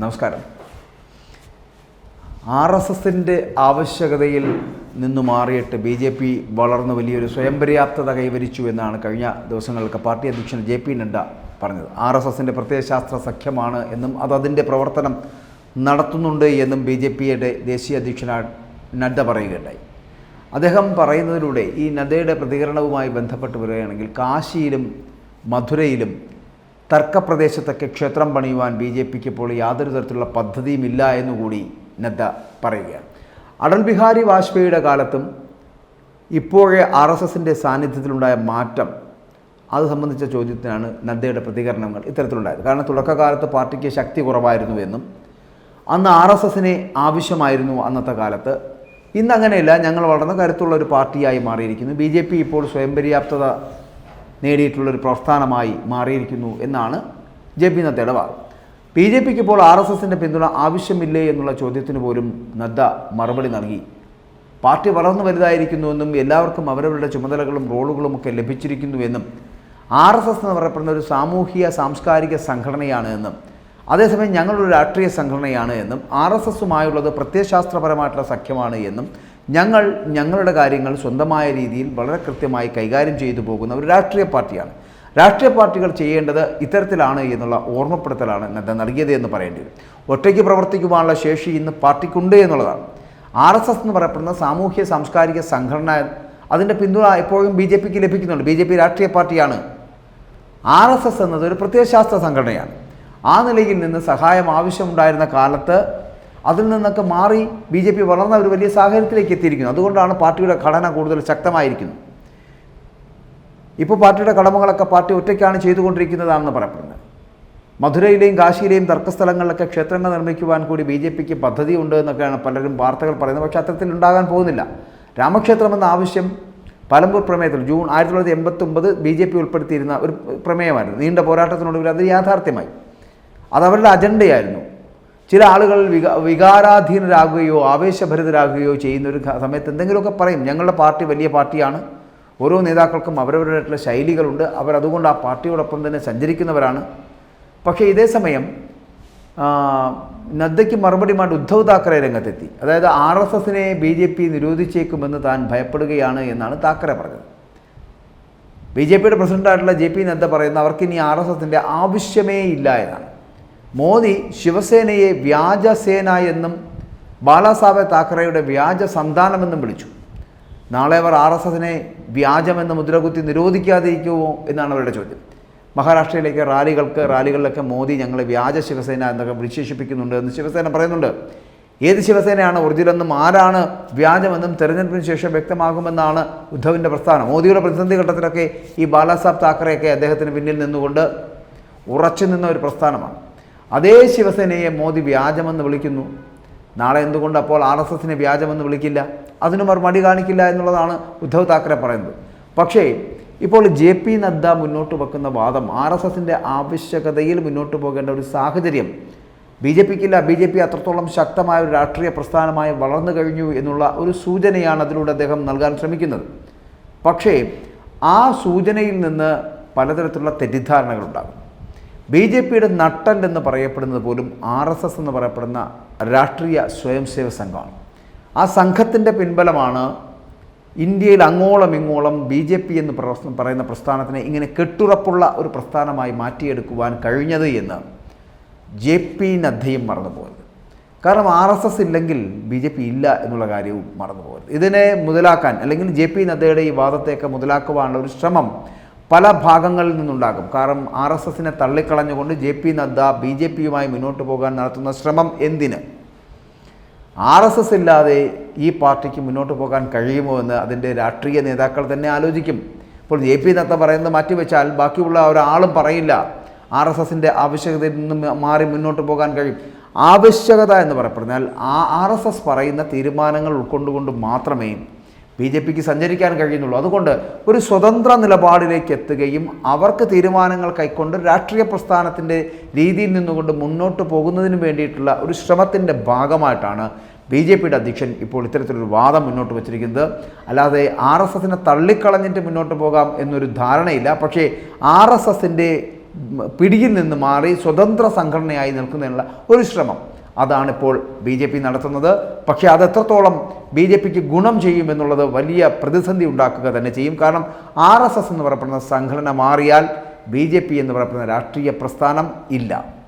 നമസ്കാരം. RSSന്റെ ആവശ്യകതയിൽ നിന്നു മാറിയിട്ട് BJP വളർന്നു വലിയൊരു സ്വയം പര്യാപ്തത കൈവരിച്ചു എന്നാണ് കഴിഞ്ഞ ദിവസങ്ങൾക്ക് പാർട്ടി അധ്യക്ഷൻ JP നഡ്ഡ പറഞ്ഞത്. RSSന്റെ പ്രത്യയശാസ്ത്ര സഖ്യമാണ് എന്നും അതിൻ്റെ പ്രവർത്തനം നടത്തുന്നുണ്ട് എന്നും BJPയുടെ ദേശീയ അധ്യക്ഷൻ നഡ്ഡ പറയുകയുണ്ടായി. അദ്ദേഹം പറയുന്നതിലൂടെ ഈ നഡ്ഡയുടെ പ്രതികരണവുമായി ബന്ധപ്പെട്ട് വരികയാണെങ്കിൽ കാശിയിലും മധുരയിലും തർക്കപ്രദേശത്തൊക്കെ ക്ഷേത്രം പണിയുവാൻ BJPക്ക് ഇപ്പോൾ യാതൊരു തരത്തിലുള്ള പദ്ധതിയുമില്ല എന്നുകൂടി നഡ്ഡ പറയുകയാണ്. അടൽ ബിഹാരി വാജ്പേയിയുടെ കാലത്തും ഇപ്പോഴേ RSSന്റെ സാന്നിധ്യത്തിലുണ്ടായ മാറ്റം അത് സംബന്ധിച്ച ചോദ്യത്തിനാണ് നഡ്ഡയുടെ പ്രതികരണങ്ങൾ ഇത്തരത്തിലുണ്ടായത്. കാരണം തുടക്കകാലത്ത് പാർട്ടിക്ക് ശക്തി കുറവായിരുന്നു എന്നും അന്ന് RSSനെ ആവശ്യമായിരുന്നു അന്നത്തെ കാലത്ത്. ഇന്നങ്ങനെയല്ല, ഞങ്ങൾ വളർന്ന കരുത്തുള്ള ഒരു പാർട്ടിയായി മാറിയിരിക്കുന്നു. BJP ഇപ്പോൾ സ്വയം പര്യാപ്തത നേടിയിട്ടുള്ളൊരു പ്രസ്ഥാനമായി മാറിയിരിക്കുന്നു എന്നാണ് JP നഡ്ഡയുടെ വാദം. BJPക്ക് ഇപ്പോൾ RSSന്റെ പിന്തുണ ആവശ്യമില്ലേ എന്നുള്ള ചോദ്യത്തിന് പോലും നഡ്ഡ മറുപടി നൽകി. പാർട്ടി വളർന്നു വലുതായിരിക്കുന്നുവെന്നും എല്ലാവർക്കും അവരവരുടെ ചുമതലകളും റോളുകളും ഒക്കെ ലഭിച്ചിരിക്കുന്നുവെന്നും RSS എന്ന് പറയപ്പെടുന്ന ഒരു സാമൂഹിക സാംസ്കാരിക സംഘടനയാണ് എന്നും അതേസമയം ഞങ്ങളൊരു രാഷ്ട്രീയ സംഘടനയാണ് എന്നും RSSുമായുള്ളത് പ്രത്യയശാസ്ത്രപരമായിട്ടുള്ള സഖ്യമാണ് എന്നും ഞങ്ങളുടെ കാര്യങ്ങൾ സ്വന്തമായ രീതിയിൽ വളരെ കൃത്യമായി കൈകാര്യം ചെയ്തു പോകുന്ന ഒരു രാഷ്ട്രീയ പാർട്ടിയാണ്. രാഷ്ട്രീയ പാർട്ടികൾ ചെയ്യേണ്ടത് ഇത്തരത്തിലാണ് എന്നുള്ള ഓർമ്മപ്പെടുത്തലാണ് നഡ്ഡ നൽകിയത് എന്ന് പറയേണ്ടി വരും. ഒറ്റയ്ക്ക് പ്രവർത്തിക്കുവാനുള്ള ശേഷി ഇന്ന് പാർട്ടിക്കുണ്ട് എന്നുള്ളതാണ്. RSS എന്ന് പറയപ്പെടുന്ന സാമൂഹ്യ സാംസ്കാരിക സംഘടന, അതിൻ്റെ പിന്തുണ എപ്പോഴും BJPക്ക് ലഭിക്കുന്നുണ്ട്. BJP രാഷ്ട്രീയ പാർട്ടിയാണ്. RSS എന്നത് ഒരു പ്രത്യയശാസ്ത്ര സംഘടനയാണ്. ആ നിലയിൽ നിന്ന് സഹായം ആവശ്യമുണ്ടായിരുന്ന കാലത്ത് അതിൽ നിന്നൊക്കെ മാറി BJP വളർന്ന ഒരു വലിയ സാഹചര്യത്തിലേക്ക് എത്തിയിരിക്കുന്നു. അതുകൊണ്ടാണ് പാർട്ടിയുടെ ഘടന കൂടുതൽ ശക്തമായിരിക്കുന്നത്. ഇപ്പോൾ പാർട്ടിയുടെ കടമകളൊക്കെ പാർട്ടി ഒറ്റയ്ക്കാണ് ചെയ്തുകൊണ്ടിരിക്കുന്നതാണെന്ന് പറയപ്പെടുന്നത്. മധുരയിലെയും കാശിയിലെയും തർക്കസ്ഥലങ്ങളിലൊക്കെ ക്ഷേത്രങ്ങൾ നിർമ്മിക്കുവാൻ കൂടി BJPക്ക് പദ്ധതിയുണ്ട് എന്നൊക്കെയാണ് പലരും വാർത്തകൾ പറയുന്നത്. പക്ഷേ അത്തരത്തിൽ ഉണ്ടാകാൻ പോകുന്നില്ല. രാമക്ഷേത്രം എന്ന ആവശ്യം പലമ്പൂർ പ്രമേയത്തിൽ ജൂൺ 1989 BJP ഉൾപ്പെടുത്തിയിരുന്ന ഒരു പ്രമേയമായിരുന്നു. നീണ്ട പോരാട്ടത്തിനൊടുവിൽ അത് യാഥാർത്ഥ്യമായി. അതവരുടെ അജണ്ടയായിരുന്നു. ചില ആളുകൾ വികാരാധീനരാകുകയോ ആവേശഭരിതരാകുകയോ ചെയ്യുന്ന ഒരു സമയത്ത് എന്തെങ്കിലുമൊക്കെ പറയും. ഞങ്ങളുടെ പാർട്ടി വലിയ പാർട്ടിയാണ്, ഓരോ നേതാക്കൾക്കും അവരവരുടെയായിട്ടുള്ള ശൈലികളുണ്ട്, അവരതുകൊണ്ട് ആ പാർട്ടിയോടൊപ്പം തന്നെ സഞ്ചരിക്കുന്നവരാണ്. പക്ഷേ ഇതേ സമയം നഡ്ഡയ്ക്ക് മറുപടിയുമായിട്ട് ഉദ്ധവ് താക്കറെ രംഗത്തെത്തി. അതായത് RSSനെ BJP നിരോധിച്ചേക്കുമെന്ന് താൻ ഭയപ്പെടുകയാണ് എന്നാണ് താക്കറെ പറഞ്ഞത്. BJPയുടെ പ്രസിഡൻ്റായിട്ടുള്ള JP നഡ്ഡ പറയുന്ന അവർക്കിനി RSSൻ്റെ ആവശ്യമേ ഇല്ല എന്നാണ്. മോദി ശിവസേനയെ വ്യാജസേന എന്നും ബാലാസാഹേബ് താക്കറെയുടെ വ്യാജ സന്താനമെന്നും വിളിച്ചു. നാളെ അവർ RSSനെ വ്യാജമെന്ന് മുദ്രകുത്തി നിരോധിക്കാതിരിക്കുമോ എന്നാണ് അവരുടെ ചോദ്യം. മഹാരാഷ്ട്രയിലേക്ക് റാലികളിലൊക്കെ മോദി ഞങ്ങളെ വ്യാജ ശിവസേന എന്നൊക്കെ വിശേഷിപ്പിക്കുന്നുണ്ട് എന്ന് ശിവസേന പറയുന്നുണ്ട്. ഏത് ശിവസേനയാണ് ഒറിജിനലെന്നും ആരാണ് വ്യാജമെന്നും തെരഞ്ഞെടുപ്പിന് ശേഷം വ്യക്തമാകുമെന്നാണ് ഉദ്ധവിൻ്റെ പ്രസ്ഥാനം. മോദിയുടെ പ്രതിസന്ധി ഘട്ടത്തിലൊക്കെ ഈ ബാലാസാഹേബ് താക്കറെയൊക്കെ അദ്ദേഹത്തിന് പിന്നിൽ നിന്നുകൊണ്ട് ഉറച്ചു നിന്ന ഒരു പ്രസ്ഥാനമാണ്. അതേ ശിവസേനയെ മോദി വ്യാജമെന്ന് വിളിക്കുന്നു. നാളെ എന്തുകൊണ്ട് അപ്പോൾ RSSനെ വ്യാജമെന്ന് വിളിക്കില്ല? അതിനും അവർ മടി കാണിക്കില്ല എന്നുള്ളതാണ് ഉദ്ധവ് താക്കറെ പറയുന്നത്. പക്ഷേ ഇപ്പോൾ JP നഡ്ഡ മുന്നോട്ട് വെക്കുന്ന വാദം RSSൻ്റെ ആവശ്യകതയിൽ മുന്നോട്ട് പോകേണ്ട ഒരു സാഹചര്യം BJPക്കില്ല. BJP അത്രത്തോളം ശക്തമായ ഒരു രാഷ്ട്രീയ പ്രസ്ഥാനമായി വളർന്നു കഴിഞ്ഞു എന്നുള്ള ഒരു സൂചനയാണ് അതിലൂടെ അദ്ദേഹം നൽകാൻ ശ്രമിക്കുന്നത്. പക്ഷേ ആ സൂചനയിൽ നിന്ന് പലതരത്തിലുള്ള തെറ്റിദ്ധാരണകളുണ്ടാകും. BJPയുടെ നട്ടൽ എന്ന് പറയപ്പെടുന്നത് പോലും RSS എന്ന് പറയപ്പെടുന്ന രാഷ്ട്രീയ സ്വയംസേവക സംഘമാണ്. ആ സംഘത്തിൻ്റെ പിൻബലമാണ് ഇന്ത്യയിൽ അങ്ങോളം ഇങ്ങോളം BJP എന്ന് പറയുന്ന പ്രസ്ഥാനത്തിനെ ഇങ്ങനെ കെട്ടുറപ്പുള്ള ഒരു പ്രസ്ഥാനമായി മാറ്റിയെടുക്കുവാൻ കഴിഞ്ഞത് എന്ന് JP നഡ്ഡയും മറന്നുപോകരുത്. കാരണം RSS ഇല്ലെങ്കിൽ BJP ഇല്ല എന്നുള്ള കാര്യവും മറന്നുപോകരുത്. ഇതിനെ മുതലാക്കാൻ അല്ലെങ്കിൽ JP നഡ്ഡയുടെ ഈ വാദത്തെയൊക്കെ മുതലാക്കുവാനുള്ള ഒരു ശ്രമം പല ഭാഗങ്ങളിൽ നിന്നുണ്ടാകും. കാരണം RSSനെ തള്ളിക്കളഞ്ഞുകൊണ്ട് JP നഡ്ഡ BJPയുമായി മുന്നോട്ട് പോകാൻ നടത്തുന്ന ശ്രമം എന്തിന്? RSS ഇല്ലാതെ ഈ പാർട്ടിക്ക് മുന്നോട്ട് പോകാൻ കഴിയുമോ എന്ന് അതിൻ്റെ രാഷ്ട്രീയ നേതാക്കൾ തന്നെ ആലോചിക്കും. ഇപ്പോൾ JP നഡ്ഡ പറയുന്നത് മാറ്റിവെച്ചാൽ ബാക്കിയുള്ള ഒരാളും പറയില്ല RSSൻ്റെ ആവശ്യകതയിൽ നിന്നും മാറി മുന്നോട്ട് പോകാൻ കഴിയും. ആവശ്യകത എന്ന് പറയപ്പെടുന്നാൽ RSS പറയുന്ന തീരുമാനങ്ങൾ ഉൾക്കൊണ്ടുകൊണ്ട് മാത്രമേ BJPക്ക് സഞ്ചരിക്കാൻ കഴിയുന്നുള്ളൂ. അതുകൊണ്ട് ഒരു സ്വതന്ത്ര നിലപാടിലേക്ക് എത്തുകയും അവർക്ക് തീരുമാനങ്ങൾ കൈക്കൊണ്ട് രാഷ്ട്രീയ പ്രസ്ഥാനത്തിൻ്റെ രീതിയിൽ നിന്നുകൊണ്ട് മുന്നോട്ട് പോകുന്നതിന് വേണ്ടിയിട്ടുള്ള ഒരു ശ്രമത്തിൻ്റെ ഭാഗമായിട്ടാണ് BJPയുടെ അധ്യക്ഷൻ ഇപ്പോൾ ഇത്തരത്തിലൊരു വാദം മുന്നോട്ട് വച്ചിരിക്കുന്നത്. അല്ലാതെ RSSനെ തള്ളിക്കളഞ്ഞിട്ട് മുന്നോട്ട് പോകാം എന്നൊരു ധാരണയില്ല. പക്ഷേ RSSൻ്റെ പിടിയിൽ നിന്ന് മാറി സ്വതന്ത്ര സംഘടനയായി നിൽക്കുന്നതിനുള്ള ഒരു ശ്രമം അതാണിപ്പോൾ ബി ജെ പി നടത്തുന്നത്. പക്ഷേ അത് എത്രത്തോളം ബി ജെ പിക്ക് ഗുണം ചെയ്യുമെന്നുള്ളത് വലിയ പ്രതിസന്ധി ഉണ്ടാക്കുക തന്നെ ചെയ്യും. കാരണം RSS എന്ന് പറയപ്പെടുന്ന സംഘടന മാറിയാൽ BJP എന്ന് പറയപ്പെടുന്ന രാഷ്ട്രീയ പ്രസ്ഥാനം ഇല്ല.